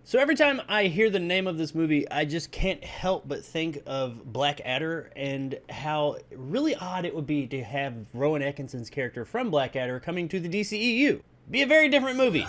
So every time I hear the name of this movie, I just can't help but think of Blackadder and how really odd it would be to have Rowan Atkinson's character from Blackadder coming to the DCEU. Be a very different movie.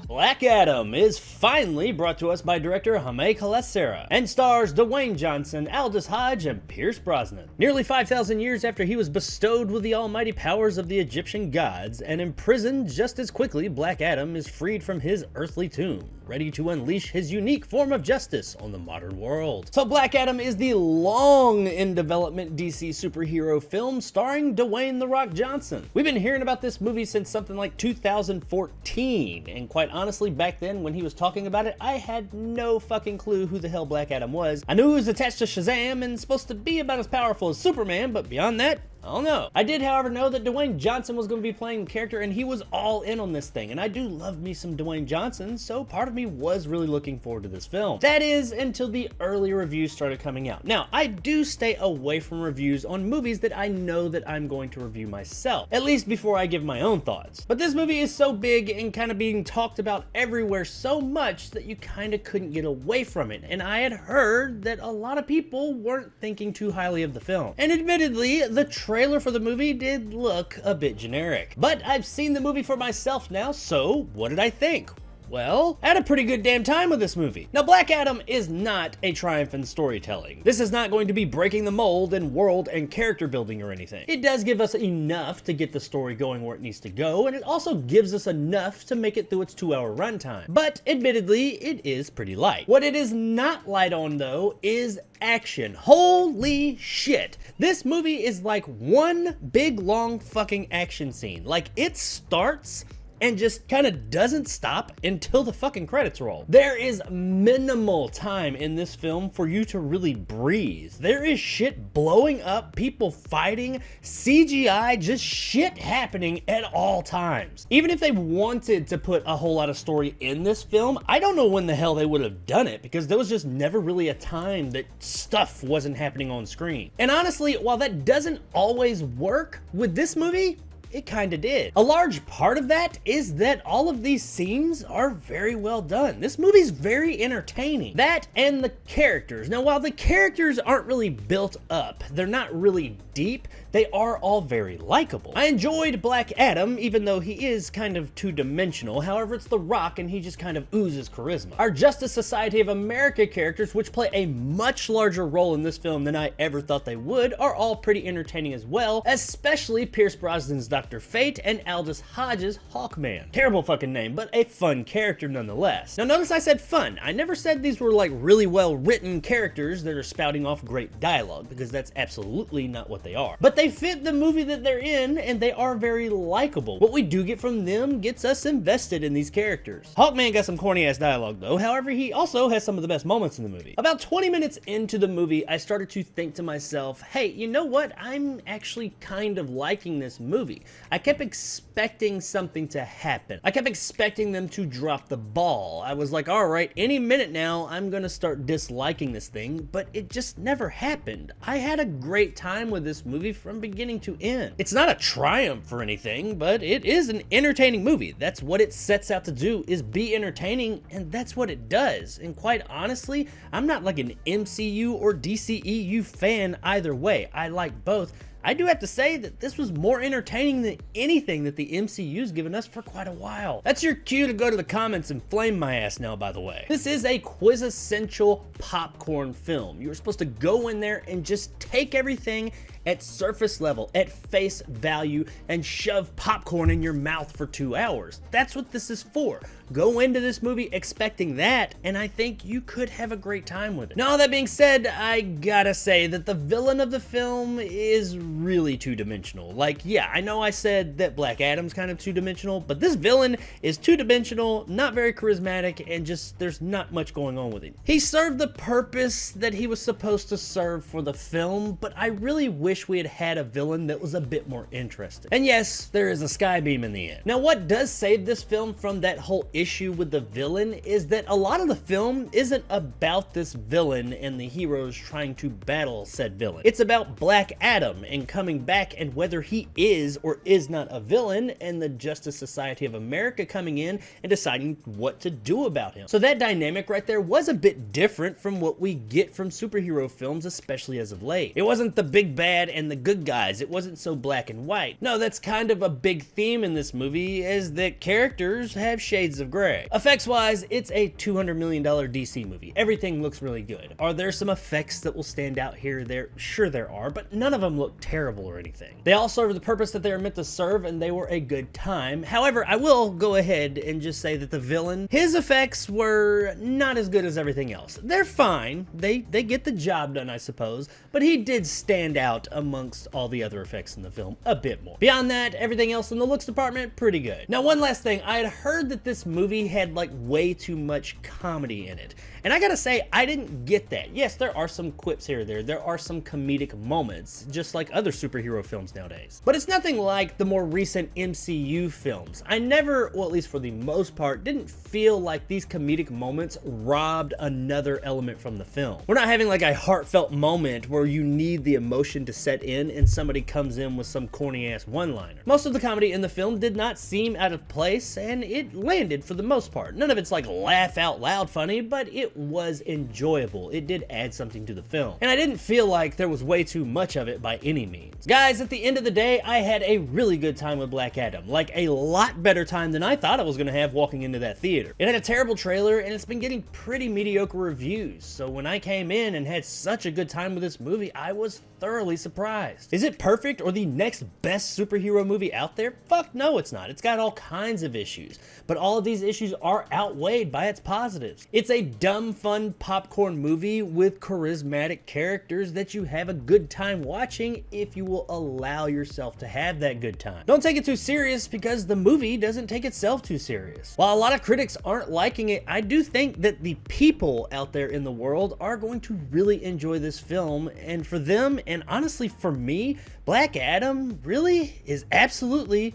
Black Adam is finally brought to us by director Jaime Collet-Serra and stars Dwayne Johnson, Aldous Hodge, and Pierce Brosnan. Nearly 5,000 years after he was bestowed with the almighty powers of the Egyptian gods and imprisoned just as quickly, Black Adam is freed from his earthly tomb, ready to unleash his unique form of justice on the modern world. So Black Adam is the long in development DC superhero film starring Dwayne "The Rock" Johnson. We've been hearing about this movie since something like 2014, and quite honestly, back then when he was talking about it, I had no fucking clue who the hell Black Adam was. I knew he was attached to Shazam and supposed to be about as powerful as Superman, but beyond that, I don't know. I did, however, know that Dwayne Johnson was going to be playing the character, and he was all in on this thing, and I do love me some Dwayne Johnson, so part of me was really looking forward to this film. That is, until the early reviews started coming out. Now, I do stay away from reviews on movies that I know that I'm going to review myself, at least before I give my own thoughts. But this movie is so big and kind of being talked about everywhere so much that you kind of couldn't get away from it, and I had heard that a lot of people weren't thinking too highly of the film. And admittedly, the trailer for the movie did look a bit generic. But I've seen the movie for myself now, so what did I think? Well, I had a pretty good damn time with this movie. Now, Black Adam is not a triumph in storytelling. This is not going to be breaking the mold in world and character building or anything. It does give us enough to get the story going where it needs to go, and it also gives us enough to make it through its 2-hour runtime. But admittedly, it is pretty light. What it is not light on, though, is action. Holy shit. This movie is like one big long fucking action scene. Like, it starts and just kind of doesn't stop until the fucking credits roll. There is minimal time in this film for you to really breathe. There is shit blowing up, people fighting, CGI, just shit happening at all times. Even if they wanted to put a whole lot of story in this film, I don't know when the hell they would have done it, because there was just never really a time that stuff wasn't happening on screen. And honestly, while that doesn't always work, with this movie, it kinda did. A large part of that is that all of these scenes are very well done. This movie's very entertaining. That and the characters. Now, while the characters aren't really built up, they're not really deep, they are all very likable. I enjoyed Black Adam, even though he is kind of two-dimensional. However, it's The Rock and he just kind of oozes charisma. Our Justice Society of America characters, which play a much larger role in this film than I ever thought they would, are all pretty entertaining as well, especially Pierce Brosnan's Dr. Fate and Aldous Hodge's Hawkman. Terrible fucking name, but a fun character nonetheless. Now notice I said fun. I never said these were like really well written characters that are spouting off great dialogue, because that's absolutely not what they are. But they fit the movie that they're in, and they are very likable. What we do get from them gets us invested in these characters. Hawkman got some corny ass dialogue though, however he also has some of the best moments in the movie. About 20 minutes into the movie, I started to think to myself, hey, you know what? I'm actually kind of liking this movie. I kept expecting something to happen. I kept expecting them to drop the ball. I was like, all right, any minute now, I'm gonna start disliking this thing, but it just never happened. I had a great time with this movie from beginning to end. It's not a triumph or anything, but it is an entertaining movie. That's what it sets out to do, is be entertaining, and that's what it does. And quite honestly, I'm not like an MCU or DCEU fan either way. I like both. I do have to say that this was more entertaining than anything that the MCU's given us for quite a while. That's your cue to go to the comments and flame my ass now, by the way. This is a quintessential popcorn film. You're supposed to go in there and just take everything at surface level, at face value, and shove popcorn in your mouth for 2 hours. That's what this is for. Go into this movie expecting that, and I think you could have a great time with it. Now, all that being said, I gotta say that the villain of the film is really two-dimensional. Like, yeah, I know I said that Black Adam's kind of two-dimensional, but this villain is two-dimensional, not very charismatic, and just, there's not much going on with him. He served the purpose that he was supposed to serve for the film, but I really wish wish we had had a villain that was a bit more interesting. And yes, there is a skybeam in the end. Now, what does save this film from that whole issue with the villain is that a lot of the film isn't about this villain and the heroes trying to battle said villain. It's about Black Adam and coming back and whether he is or is not a villain, and the Justice Society of America coming in and deciding what to do about him. So that dynamic right there was a bit different from what we get from superhero films, especially as of late. It wasn't the big bad and the good guys. It wasn't so black and white. No, that's kind of a big theme in this movie, is that characters have shades of gray. Effects wise, it's a $200 million DC movie. Everything looks really good. Are there some effects that will stand out here or there? Sure there are, but none of them look terrible or anything. They all serve the purpose that they are meant to serve, and they were a good time. However, I will go ahead and just say that the villain, his effects were not as good as everything else. They're fine. They get the job done, I suppose, but he did stand out amongst all the other effects in the film a bit more. Beyond that, everything else in the looks department, pretty good. Now, one last thing. I had heard that this movie had like way too much comedy in it. And I gotta say, I didn't get that. Yes, there are some quips here or there. There are some comedic moments, just like other superhero films nowadays. But it's nothing like the more recent MCU films. I never, well, at least for the most part, didn't feel like these comedic moments robbed another element from the film. We're not having like a heartfelt moment where you need the emotion to set in and somebody comes in with some corny ass one-liner. Most of the comedy in the film did not seem out of place, and it landed for the most part. None of it's like laugh out loud funny, but it was enjoyable. It did add something to the film. And I didn't feel like there was way too much of it by any means. Guys, at the end of the day, I had a really good time with Black Adam. Like a lot better time than I thought I was gonna have walking into that theater. It had a terrible trailer and it's been getting pretty mediocre reviews. So when I came in and had such a good time with this movie, I was thoroughly surprised. Is it perfect or the next best superhero movie out there? Fuck no, it's not. It's got all kinds of issues, but all of these issues are outweighed by its positives. It's a dumb, fun popcorn movie with charismatic characters that you have a good time watching if you will allow yourself to have that good time. Don't take it too serious because the movie doesn't take itself too serious. While a lot of critics aren't liking it, I do think that the people out there in the world are going to really enjoy this film, and for them, and honestly for me, Black Adam really is absolutely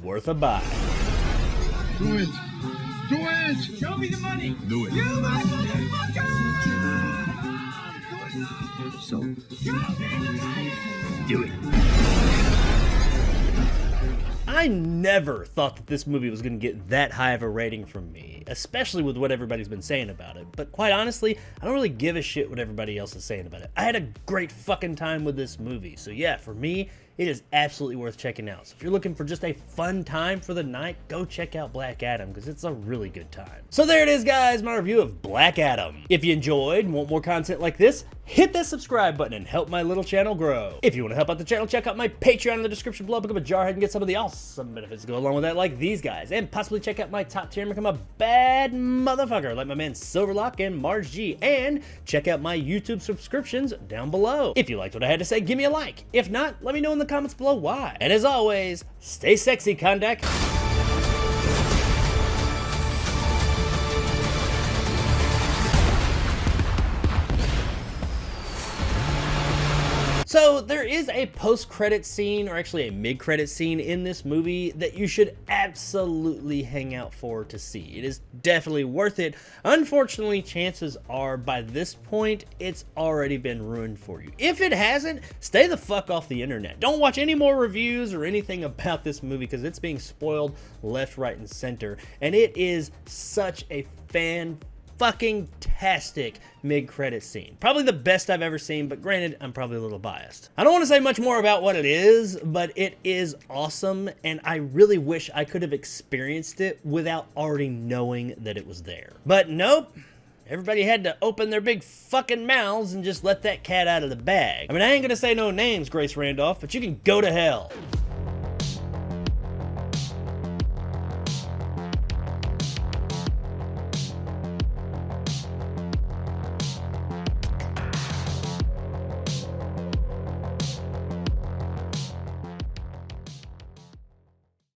worth a buy. Do it! Do it! Show me the money! Do it! You motherfucker! So, Show me the money! do it! I never thought that this movie was going to get that high of a rating from me, especially with what everybody's been saying about it. But quite honestly, I don't really give a shit what everybody else is saying about it. I had a great fucking time with this movie. So yeah, for me, it is absolutely worth checking out. So if you're looking for just a fun time for the night, go check out Black Adam because it's a really good time. So there it is, guys, my review of Black Adam. If you enjoyed and want more content like this, hit that subscribe button and help my little channel grow. If you want to help out the channel, check out my Patreon in the description below. Become a jarhead and get some of the awesome benefits to go along with that, like these guys. And possibly check out my top tier and become a bad motherfucker like my man Silverlock and Marge G. And check out my YouTube subscriptions down below. If you liked what I had to say, give me a like. If not, let me know in the comments below why. And as always, stay sexy, Kondak. So there is a post-credit scene, or actually a mid-credit scene in this movie that you should absolutely hang out for to see. It is definitely worth it. Unfortunately, chances are by this point, it's already been ruined for you. If it hasn't, stay the fuck off the internet. Don't watch any more reviews or anything about this movie because it's being spoiled left, right, and center. And it is such a fucking-tastic mid-credit scene. Probably the best I've ever seen, but granted, I'm probably a little biased. I don't want to say much more about what it is, but it is awesome, and I really wish I could have experienced it without already knowing that it was there. But nope. Everybody had to open their big fucking mouths and just let that cat out of the bag. I mean, I ain't gonna say no names, Grace Randolph, but you can go to hell.